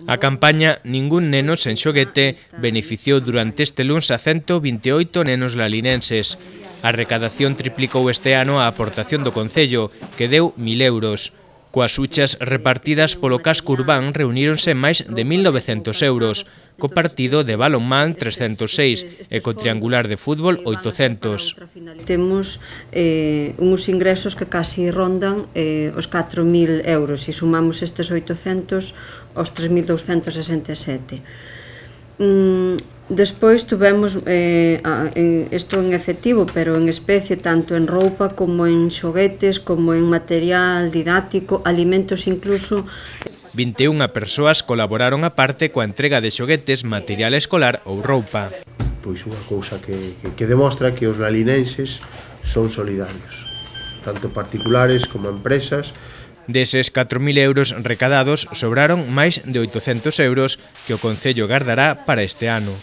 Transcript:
A campaña Ningún neno sen xoguete beneficiou durante este luns a 128 nenos lalinenses. A recadación triplicou este ano a aportación do Concello, que deu 1.000 euros. Coas huchas repartidas polo casco urbán reuníronse máis de 1.900 euros, co partido de balonmán 306 e co triangular de fútbol 800. Temos uns ingresos que casi rondan os 4.000 euros e sumamos estes 800 aos 3.267. Despois tuvemos isto en efectivo, pero en especie, tanto en roupa como en xoguetes, como en material didáctico, alimentos incluso. 21 persoas colaboraron a parte coa entrega de xoguetes, material escolar ou roupa. Pois unha cousa que demostra que os lalinenses son solidarios, tanto particulares como empresas. Deses 4.000 euros recadados, sobraron máis de 800 euros que o Concello gardará para este ano.